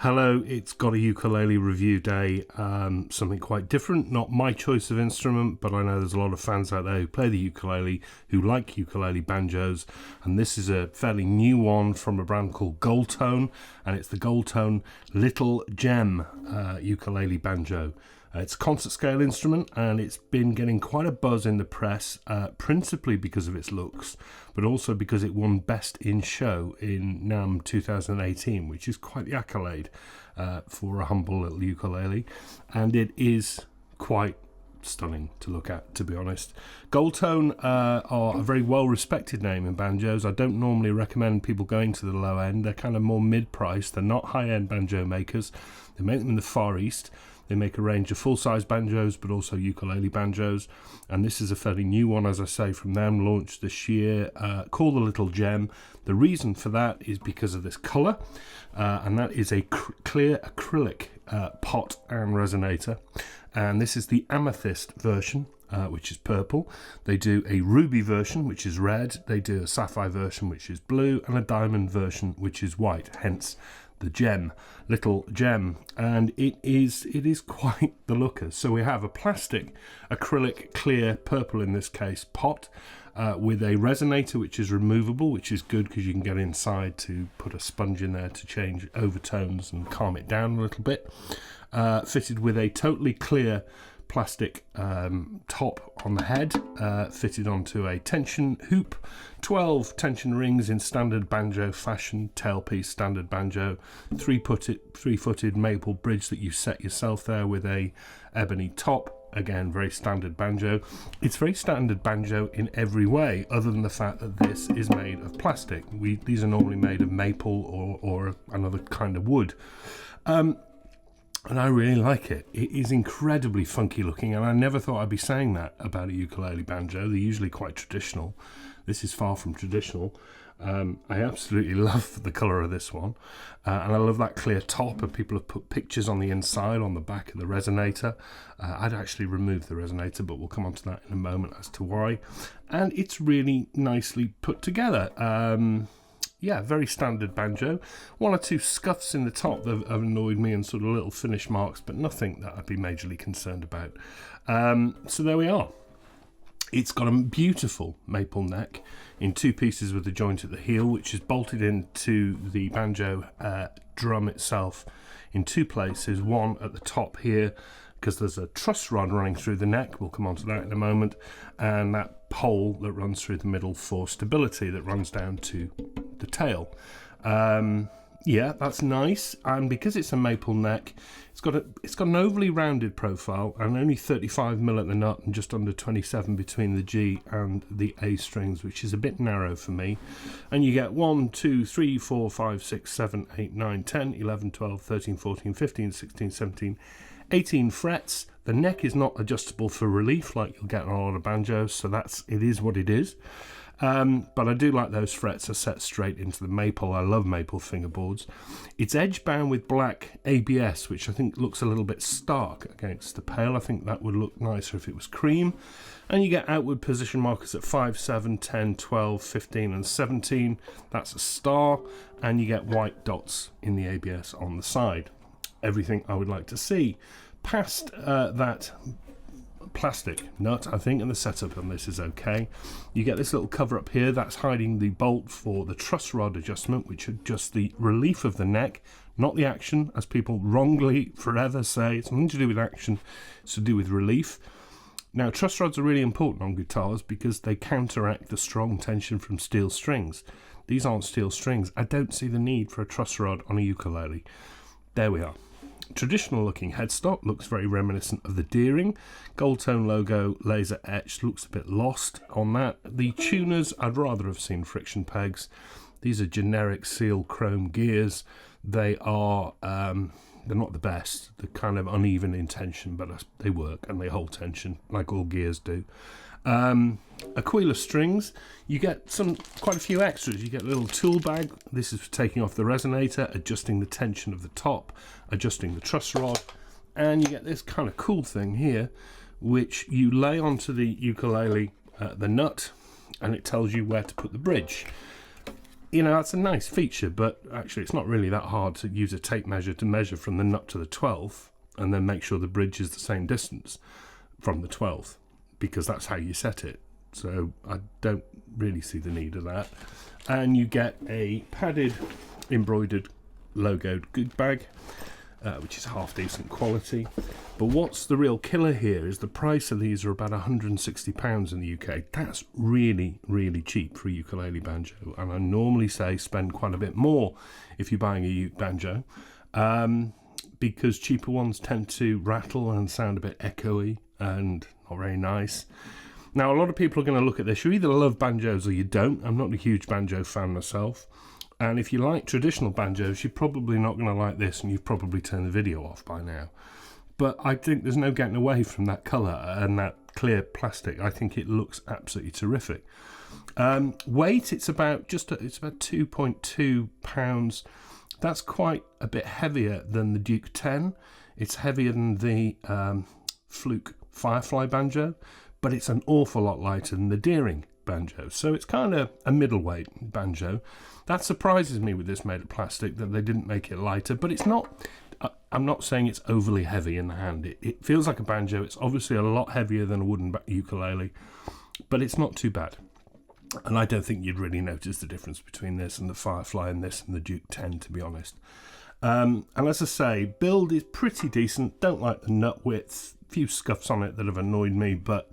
Hello, it's GotAUkulele review day. Something quite different, not my choice of instrument, but I know there's a lot of fans out there who play the ukulele, who like ukulele banjos, and this is a fairly new one from a brand called Goldtone, and it's the Goldtone Little Gem ukulele banjo. It's a concert scale instrument, and it's been getting quite a buzz in the press, principally because of its looks, but also because it won Best in Show in NAMM 2018, which is quite the accolade for a humble little ukulele, and it is quite stunning to look at, to be honest. Goldtone are a very well-respected name in banjos. I don't normally recommend people going to the low end. They're kind of more mid-price. They're not high-end banjo makers. They make them in the Far East. They make a range of full-size banjos, but also ukulele banjos. And this is a fairly new one, as I say, from them, launched this year, called the Little Gem. The reason for that is because of this colour, and that is a clear acrylic pot and resonator. And this is the amethyst version, which is purple. They do a ruby version, which is red. They do a sapphire version, which is blue, and a diamond version, which is white, hence the gem, Little Gem. And it is quite the looker. So we have a plastic acrylic clear purple, in this case, pot with a resonator which is removable, which is good because you can get inside to put a sponge in there to change overtones and calm it down a little bit, fitted with a totally clear plastic top on the head, fitted onto a tension hoop, 12 tension rings in standard banjo fashion, tailpiece standard banjo, three-footed maple bridge that you set yourself there with a ebony top, again very standard banjo. It's very standard banjo in every way, other than the fact that this is made of plastic. These are normally made of maple or another kind of wood. And I really like it. It is incredibly funky looking, and I never thought I'd be saying that about a ukulele banjo. They're usually quite traditional. This is far from traditional. I absolutely love the colour of this one, and I love that clear top, and people have put pictures on the inside, on the back of the resonator. I'd actually remove the resonator, but we'll come on to that in a moment as to why. And it's really nicely put together. Yeah, very standard banjo. One or two scuffs in the top that have annoyed me, and sort of little finish marks, but nothing that I'd be majorly concerned about. So there we are. It's got a beautiful maple neck in two pieces with a joint at the heel, which is bolted into the banjo drum itself in two places. One at the top here, because there's a truss rod running through the neck. We'll come on to that in a moment. And that pole that runs through the middle for stability that runs down to the tail. Yeah, that's nice. And because it's a maple neck, it's got an overly rounded profile and only 35mm at the nut and just under 27 between the G and the A strings, which is a bit narrow for me. And you get 1, 2, 3, 4, 5, 6, 7, 8, 9, 10, 11, 12, 13, 14, 15, 16, 17, 18 frets. The neck is not adjustable for relief like you'll get on a lot of banjos, so it is what it is. But I do like those frets are set straight into the maple. I love maple fingerboards. It's edge bound with black ABS, which I think looks a little bit stark against the pale. I think that would look nicer if it was cream. And you get outward position markers at 5, 7, 10, 12, 15 and 17. That's a star. And you get white dots in the ABS on the side. Everything I would like to see. Past that plastic nut, I think, and the setup on this is okay. You get this little cover up here that's hiding the bolt for the truss rod adjustment, which adjusts the relief of the neck, not the action, as people wrongly forever say. It's nothing to do with action, it's to do with relief. Now, truss rods are really important on guitars because they counteract the strong tension from steel strings. These aren't steel strings. I don't see the need for a truss rod on a ukulele. There we are. Traditional looking headstock, looks very reminiscent of the Deering. Goldtone logo, laser etched, looks a bit lost on that. The tuners, I'd rather have seen friction pegs. These are generic seal chrome gears. They are, they're not the best. They're kind of uneven in tension, but they work and they hold tension like all gears do. Aquila strings, you get quite a few extras. You get a little tool bag. This is for taking off the resonator, adjusting the tension of the top, adjusting the truss rod, and you get this kind of cool thing here, which you lay onto the ukulele, the nut, and it tells you where to put the bridge. you know, that's a nice feature, but actually it's not really that hard to use a tape measure to measure from the nut to the 12th and then make sure the bridge is the same distance from the 12th, because that's how you set it. So I don't really see the need of that. And you get a padded, embroidered, logoed gig bag, which is half decent quality. But what's the real killer here is the price of these are about £160 in the UK. That's really, really cheap for a ukulele banjo. And I normally say spend quite a bit more if you're buying a uke banjo, because cheaper ones tend to rattle and sound a bit echoey and not very nice. Now, a lot of people are going to look at this. You either love banjos or you don't. I'm not a huge banjo fan myself. And if you like traditional banjos, you're probably not going to like this, and you've probably turned the video off by now. But I think there's no getting away from that colour and that clear plastic. I think it looks absolutely terrific. Weight, it's about 2.2 pounds. That's quite a bit heavier than the Duke 10. It's heavier than the Fluke Firefly banjo, but it's an awful lot lighter than the Deering banjo. So it's kind of a middleweight banjo. That surprises me with this made of plastic, that they didn't make it lighter, but it's not. I'm not saying it's overly heavy in the hand. It feels like a banjo. It's obviously a lot heavier than a wooden ukulele, but it's not too bad. And I don't think you'd really notice the difference between this and the Firefly and this and the Duke 10, to be honest. And as I say, build is pretty decent. Don't like the nut width. A few scuffs on it that have annoyed me, but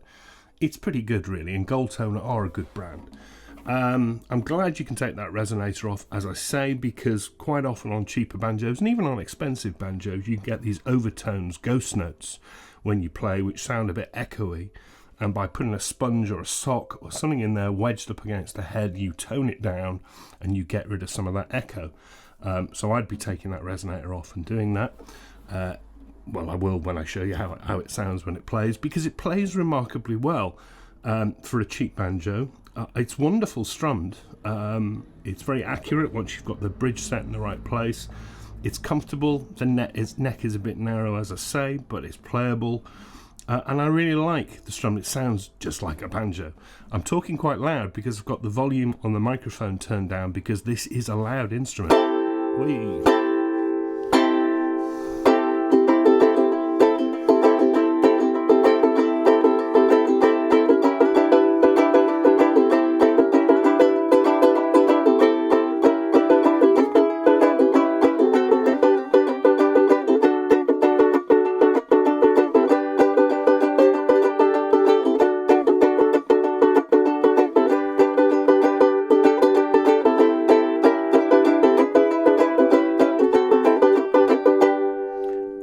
it's pretty good, really. And Goldtone are a good brand. I'm glad you can take that resonator off, as I say, because quite often on cheaper banjos and even on expensive banjos, you get these overtones, ghost notes when you play, which sound a bit echoey. And by putting a sponge or a sock or something in there wedged up against the head, you tone it down and you get rid of some of that echo. So I'd be taking that resonator off and doing that. Well, I will when I show you how it sounds when it plays, because it plays remarkably well for a cheap banjo. It's wonderful strummed. It's very accurate once you've got the bridge set in the right place. It's comfortable. Its neck is a bit narrow, as I say, but it's playable. And I really like the strum. It sounds just like a banjo. I'm talking quite loud because I've got the volume on the microphone turned down, because this is a loud instrument. Whee!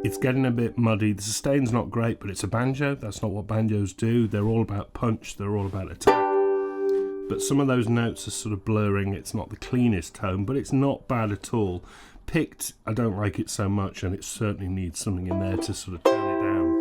It's getting a bit muddy. The sustain's not great, but it's a banjo. That's not what banjos do. They're all about punch. They're all about attack. But some of those notes are sort of blurring. It's not the cleanest tone, but it's not bad at all. Picked, I don't like it so much, and it certainly needs something in there to sort of tone it down.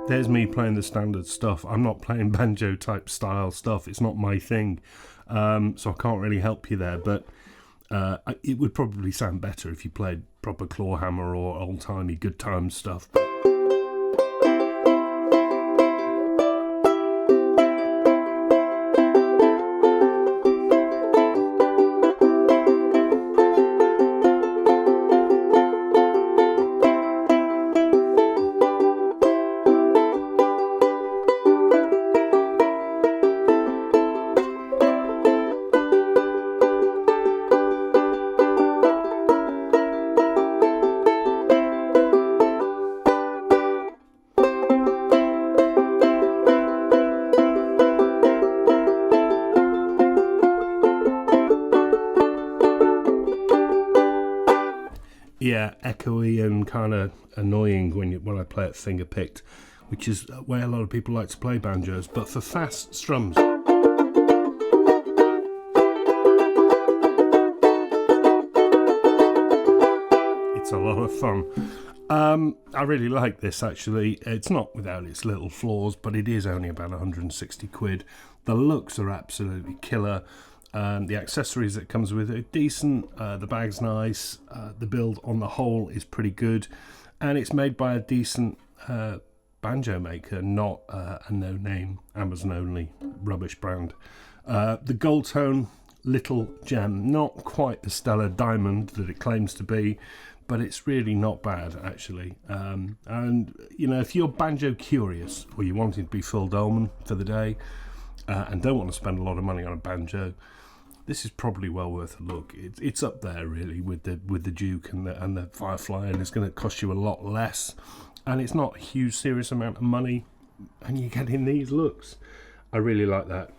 There's me playing the standard stuff. I'm not playing banjo type style stuff. It's not my thing. So I can't really help you there, but it would probably sound better if you played proper claw hammer or old-timey good time stuff. Yeah, echoey and kind of annoying when I play it finger picked, which is the way a lot of people like to play banjos. But for fast strums, it's a lot of fun. I really like this, actually. It's not without its little flaws, but it is only about 160 quid. The looks are absolutely killer. The accessories that it comes with are decent. The bag's nice. The build on the whole is pretty good, and it's made by a decent banjo maker, not a no-name Amazon only rubbish brand. The gold tone, little gem, not quite the stellar diamond that it claims to be, but it's really not bad actually. And you know, if you're banjo curious or you wanting to be Phil Dolman for the day and don't want to spend a lot of money on a banjo, this is probably well worth a look. It's up there really with the Duke and the Firefly, and it's going to cost you a lot less, and it's not a huge serious amount of money, and you're getting these looks. I really like that.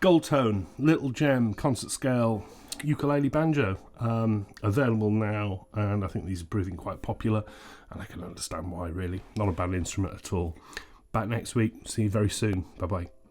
Gold tone, little gem, concert scale ukulele banjo, available now, and I think these are proving quite popular, and I can understand why really. Not a bad instrument at all. Back next week. See you very soon. Bye bye.